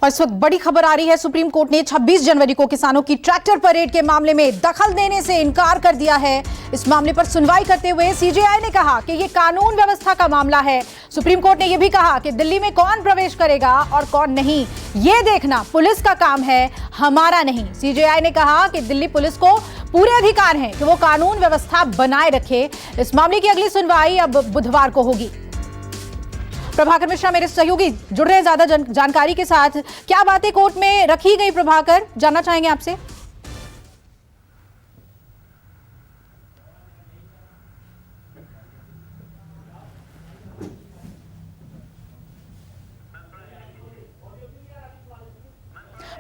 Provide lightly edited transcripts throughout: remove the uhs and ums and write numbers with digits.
और इस वक्त बड़ी खबर आ रही है, सुप्रीम कोर्ट ने 26 जनवरी को किसानों की ट्रैक्टर परेड के मामले में दखल देने से इनकार कर दिया है। इस मामले पर सुनवाई करते हुए सीजेआई ने कहा कि यह कानून व्यवस्था का मामला है। सुप्रीम कोर्ट ने यह भी कहा कि दिल्ली में कौन प्रवेश करेगा और कौन नहीं, यह देखना पुलिस का काम है, हमारा नहीं। सीजेआई ने कहा कि दिल्ली पुलिस को पूरे अधिकार हैं कि वो कानून व्यवस्था बनाए रखे। इस मामले की अगली सुनवाई अब बुधवार को होगी। प्रभाकर मिश्रा मेरे सहयोगी जुड़ रहे हैं ज्यादा जानकारी के साथ। क्या बातें कोर्ट में रखी गई प्रभाकर, जानना चाहेंगे आपसे।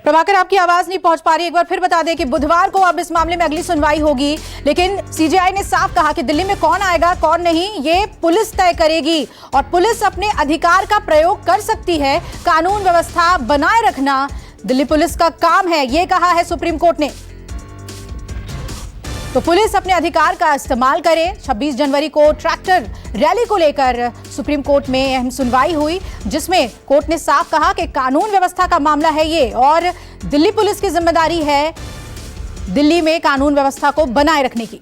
प्रभाकर, आपकी आवाज नहीं पहुंच पा रही, एक बार फिर बता दें कि बुधवार को अब इस मामले में अगली सुनवाई होगी, लेकिन सीजेआई ने साफ कहा कि दिल्ली में कौन आएगा कौन नहीं ये पुलिस तय करेगी और पुलिस अपने अधिकार का प्रयोग कर सकती है। कानून व्यवस्था बनाए रखना दिल्ली पुलिस का काम है, ये कहा है सुप्रीम कोर्ट ने। तो पुलिस अपने अधिकार का इस्तेमाल करे। 26 जनवरी को ट्रैक्टर रैली को लेकर सुप्रीम कोर्ट में अहम सुनवाई हुई, जिसमें कोर्ट ने साफ कहा कि कानून व्यवस्था का मामला है ये और दिल्ली पुलिस की जिम्मेदारी है दिल्ली में कानून व्यवस्था को बनाए रखने की।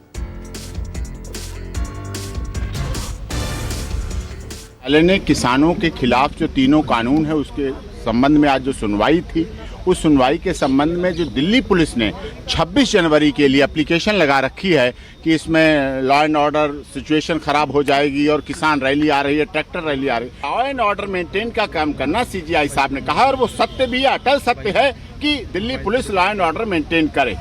न्यायालय ने किसानों के खिलाफ जो तीनों कानून है उसके संबंध में आज जो सुनवाई थी, उस सुनवाई के संबंध में जो दिल्ली पुलिस ने 26 जनवरी के लिए एप्लीकेशन लगा रखी है कि इसमें लॉ एंड ऑर्डर सिचुएशन खराब हो जाएगी और किसान रैली आ रही है, ट्रैक्टर रैली आ रही है, लॉ एंड ऑर्डर मेंटेन का काम करना सीजेआई साहब ने कहा और वो सत्य भी है, अटल सत्य है कि Delhi police law and order maintain करे।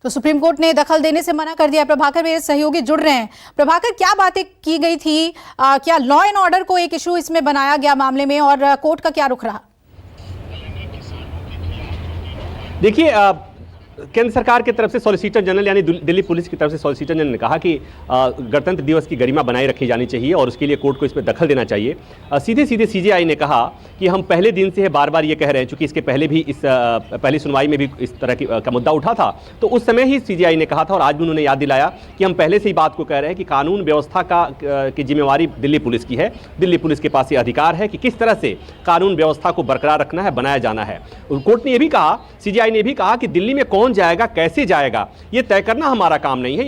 तो सुप्रीम कोर्ट ने दखल देने से मना कर दिया। प्रभाकर मेरे सहयोगी जुड़ रहे हैं। प्रभाकर, क्या बातें की गई थी, क्या लॉ एंड ऑर्डर को एक इशू इसमें बनाया गया मामले में और कोर्ट का क्या रुख रहा? देखिए, केंद्र सरकार की तरफ से सॉलिसिटर जनरल यानी दिल्ली पुलिस की तरफ से सॉलिसिटर जनरल ने कहा कि गणतंत्र दिवस की गरिमा बनाए रखी जानी चाहिए और उसके लिए कोर्ट को इसमें दखल देना चाहिए। सीधे सीधे सीजेआई ने कहा कि हम पहले दिन से बार बार ये कह रहे हैं, चूंकि इसके पहले भी इस पहली सुनवाई में भी इस तरह का मुद्दा उठा था, तो उस समय ही सीजेआई ने कहा था और आज भी उन्होंने याद दिलाया कि हम पहले से ही बात को कह रहे हैं कि कानून व्यवस्था की जिम्मेवारी दिल्ली पुलिस की है। दिल्ली पुलिस के पास ये अधिकार है कि किस तरह से कानून व्यवस्था को बरकरार रखना है, बनाया जाना है। कोर्ट ने यह भी कहा, सीजेआई ने भी कहा कि दिल्ली में कौन जाएगा, कैसे जाएगा, ये तय करना हमारा काम नहीं है,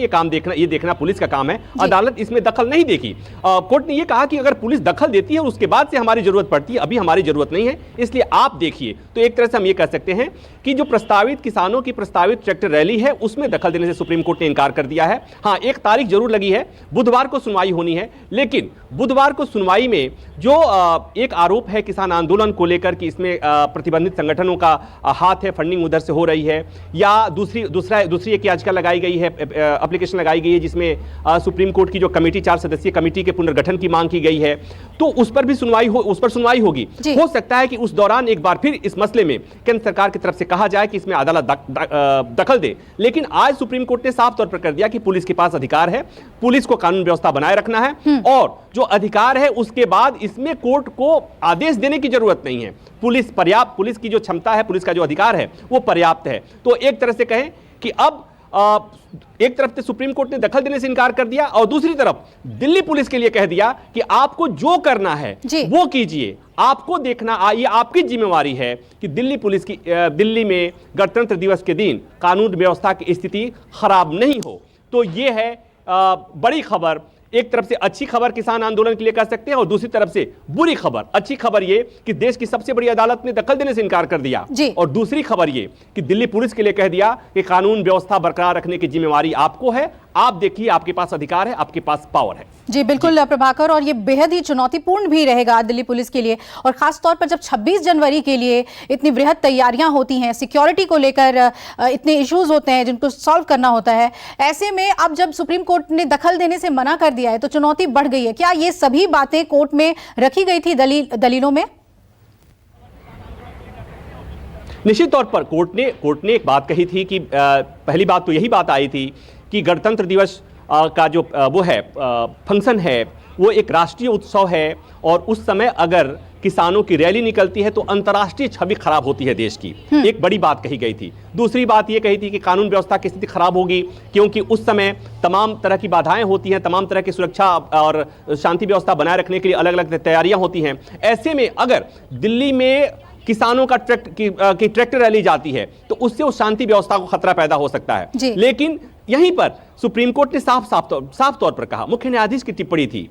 ये देखना पुलिस का काम है। अदालत इसमें दखल नहीं देगी। कोर्ट ने ये कहा कि अगर पुलिस दखल देती है उसके बाद से हमारी जरूरत पड़ती है, अभी हमारी जरूरत नहीं है, इसलिए आप देखिए। तो एक तरह से हम ये कह सकते हैं कि जो प्रस्तावित किसानों की प्रस्तावित ट्रैक्टर रैली है उसमें दखल देने से सुप्रीम कोर्ट ने इनकार कर दिया है। हाँ, एक तारीख जरूर लगी है, बुधवार को सुनवाई होनी है, लेकिन बुधवार को सुनवाई में जो एक आरोप है किसान आंदोलन को लेकर कि इसमें प्रतिबंधित संगठनों का हाथ है, फंडिंग उधर से हो रही है, या दूसरी एक याचिका लगाई गई है, एप्लीकेशन लगाई गई है जिसमें सुप्रीम कोर्ट की जो कमेटी 4 सदस्यीय कमेटी के पुनर्गठन की मांग की गई है, तो उस पर भी सुनवाई होगी। हो सकता है कि उस दौरान एक बार फिर इस मसले में केंद्र सरकार की तरफ से कहा जाए कि इसमें अदालत दखल दे, लेकिन आज सुप्रीम कोर्ट ने साफ तौर पर कर दिया कि पुलिस के पास अधिकार है, पुलिस को कानून व्यवस्था बनाए रखना है और जो अधिकार है उसके बाद इसमें कोर्ट को आदेश देने की जरूरत नहीं है। पुलिस की जो क्षमता है, पुलिस का जो अधिकार है वो पर्याप्त है। तो एक तरह से कहें कि अब एक तरफ से सुप्रीम कोर्ट ने दखल देने से इनकार कर दिया और दूसरी तरफ दिल्ली पुलिस के लिए कह दिया कि आपको जो करना है वो कीजिए, आपको देखना, ये आपकी जिम्मेवारी है कि दिल्ली में गणतंत्र दिवस के दिन कानून व्यवस्था की स्थिति खराब नहीं हो। तो ये है बड़ी खबर। एक तरफ से अच्छी खबर किसान आंदोलन के लिए कह सकते हैं और दूसरी तरफ से बुरी खबर। अच्छी खबर ये कि देश की सबसे बड़ी अदालत ने दखल देने से इनकार कर दिया और दूसरी खबर ये कि दिल्ली पुलिस के लिए कह दिया कि कानून व्यवस्था बरकरार रखने की जिम्मेवारी आपको है, आप देखिए, आपके पास अधिकार है, आपके पास पावर है। जी बिल्कुल प्रभाकर, और ये बेहद ही चुनौतीपूर्ण भी रहेगा दिल्ली पुलिस के लिए, और खास तौर पर जब 26 जनवरी के लिए इतनी बृहद तैयारियां होती हैं, सिक्योरिटी को लेकर इतने इश्यूज होते हैं जिनको सॉल्व करना होता है। ऐसे में अब जब सुप्रीम कोर्ट ने दखल देने से मना कर दिया है तो चुनौती बढ़ गई है। क्या ये सभी बातें कोर्ट में रखी गई थी दलीलों में? निश्चित तौर पर कोर्ट ने एक बात कही थी कि पहली बात तो यही बात आई थी कि गणतंत्र दिवस का जो वो है फंक्शन है वो एक राष्ट्रीय उत्सव है और उस समय अगर किसानों की रैली निकलती है तो अंतर्राष्ट्रीय छवि खराब होती है देश की। एक बड़ी बात कही गई थी। दूसरी बात ये कही थी कि कानून व्यवस्था की स्थिति खराब होगी क्योंकि उस समय तमाम तरह की बाधाएं होती हैं, तमाम तरह की सुरक्षा और शांति व्यवस्था बनाए रखने के लिए अलग अलग तैयारियां होती हैं। ऐसे में अगर दिल्ली में किसानों का ट्रैक्टर रैली जाती है तो उससे उस शांति व्यवस्था को खतरा पैदा हो सकता है। लेकिन यहीं पर सुप्रीम कोर्ट ने साफ तौर पर कहा, मुख्य न्यायाधीश की टिप्पणी थी